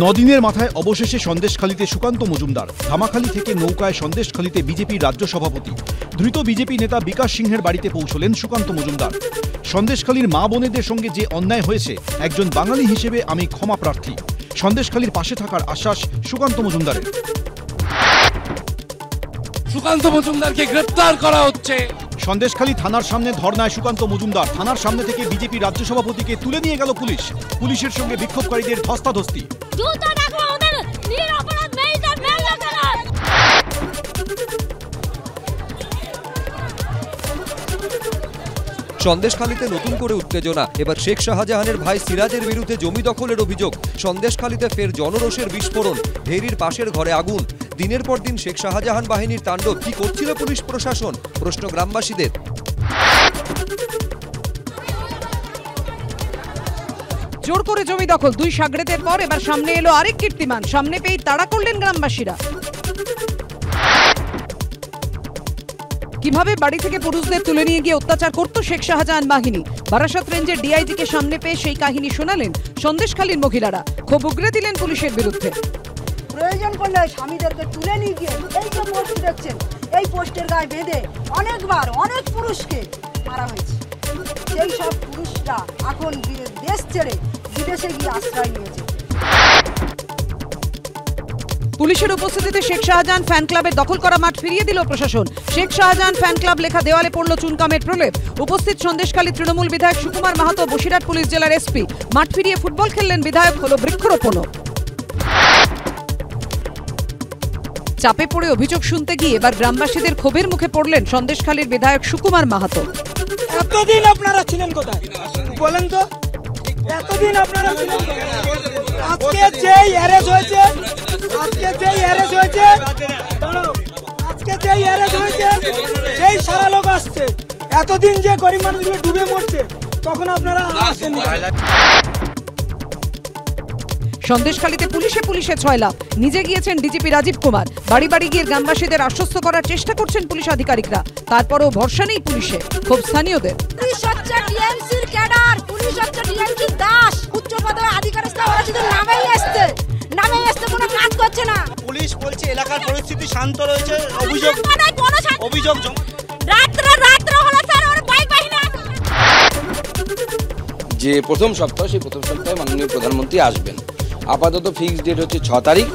নদিনের মাথায় অবশেষে সন্দেশখালীতে সুকান্ত মজুমদার। ধামাখালী থেকে নৌকায় সন্দেশখালীতে বিজেপির রাজ্য সভাপতি ধৃত বিজেপি নেতা বিকাশ সিংহের বাড়িতে পৌঁছলেন সুকান্ত মজুমদার। সন্দেশখালীর মা বোনেদের সঙ্গে যে অন্যায় হয়েছে, একজন বাঙালি হিসেবে আমি ক্ষমা প্রার্থী। সন্দেশখালীর পাশে থাকার আশ্বাস সুকান্ত মজুমদারের। সুকান্ত মজুমদারকে গ্রেফতার করা হচ্ছে। সন্দেশখালী থানার সামনে ধর্নায় সুকান্ত মজুমদার। থানার সামনে থেকে বিজেপি রাজ্য সভাপতিকে তুলে নিয়ে গেল পুলিশ। পুলিশের সঙ্গে বিক্ষোভকারীদের ধস্তাধস্তি। সন্দেশখালীতে নতুন করে উত্তেজনা। এবার শেখ শাহজাহানের ভাই সিরাজের বিরুদ্ধে জমি দখলের অভিযোগ। সন্দেশখালীতে ফের জনরোষের বিস্ফোরণ। ভেরির পাশের ঘরে আগুন। দিনের পর দিন শেখ শাহজাহান বাহিনীর তাণ্ডব। কি করছিল পুলিশ প্রশাসন? প্রশ্ন গ্রামবাসীদের। জোর করে জমি দখল, দুই সাগরেতের পর এবার সামনে এলো আরেক কীর্তিমান। সামনে পেয়ে তাড়া করলেন গ্রামবাসীরা। কিভাবে বাড়ি থেকে পুরুষদের তুলে নিয়ে গিয়ে অত্যাচার করত শেখ শাহজাহান বাহিনী, বারাসাত রেঞ্জের ডিআইজি কে সামনে পেয়ে সেই কাহিনী শোনালেন সন্দেশখালীর মহিলারা। ক্ষোভ উগরে দিলেন পুলিশের বিরুদ্ধে। প্রয়োজন পড়লে স্বামীদেরকে তুলে নিয়ে গিয়ে এই যে পোস্ট দেখছেন, এই পোস্টের গায়ে বেঁধে অনেকবার অনেক পুরুষকে মারা হয়েছে। সেই সব পুরুষরা এখন দেশ ছেড়ে বিদেশে গিয়ে আশ্রয় নিয়েছে। পুলিশের উপস্থিতিতে শেখ শাহজাহান ফ্যান ক্লাবের দখল করা মাঠ ফিরিয়ে দিল প্রশাসন। শেখ শাহজাহান ফ্যান ক্লাব লেখা দেওয়ালে পড়ল চুনকামের প্রলেপ। উপস্থিত সন্দেশখালী তৃণমূল বিধায়ক সুকুমার মাহাতো, বসিরহাট পুলিশ জেলার এসপি। মাঠ ফিরিয়ে ফুটবল খেললেন বিধায়ক, হলো বৃক্ষরোপণও। চাপে পড়ে অভিযোগ শুনতে গিয়ে এবার গ্রামবাসীদের ক্ষোভের মুখে পড়লেন সন্দেশখালীর বিধায়ক সুকুমার মাহাতো। এতদিন আপনারা ছিলেন কোথায় বলেন তো? এতদিন আপনারা ছিলেন কোথায়? আজকে যেই অ্যারেস্ট হয়েছে, সেই সারা লোক আসছে। এতদিন যে গরিব মানুষগুলো ডুবে মরছে, তখন আপনারা আসেন। সন্দেশখালীতে পুলিশে ছয়লাভ। নিজে গিয়েছেন ডিজিপি রাজীব কুমার। বাড়ি বাড়ি গিয়ে গ্রামবাসীদের আশ্বস্ত করার চেষ্টা করছেন পুলিশ আধিকারিকরা। তারপরও ভরসা নেই পুলিশে, খুব স্থানীয়দের। পুলিশ হচ্ছে টিএমসির ক্যাডার, পুলিশ হচ্ছে টিএমসির দাস। উচ্চ পদে আধিকারিকরা ওরা শুধু নামেই আসছে কোনো কাজ করছে না। পুলিশ বলছে এলাকার পরিস্থিতি শান্ত রয়েছে। অভিযোগ হলো স্যার, ওর বাইক বাহিনী যে প্রথম সপ্তাহে মাননীয় প্রধানমন্ত্রী আসবেন। আপাতত ফিক্সড ডেট হচ্ছে 6 তারিখ।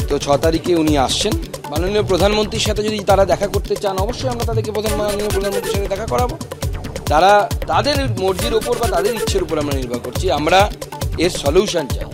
তো 6 তারিখে উনি আসছেন। মাননীয় প্রধানমন্ত্রীর সাথে যদি তারা দেখা করতে চান, অবশ্যই আমরা তাদেরকে মাননীয় প্রধানমন্ত্রীর সাথে দেখা করাবো। তারা তাদের মর্জির ওপর বা তাদের ইচ্ছের উপর আমরা নির্ভর করছি। আমরা এর সলিউশন চাই।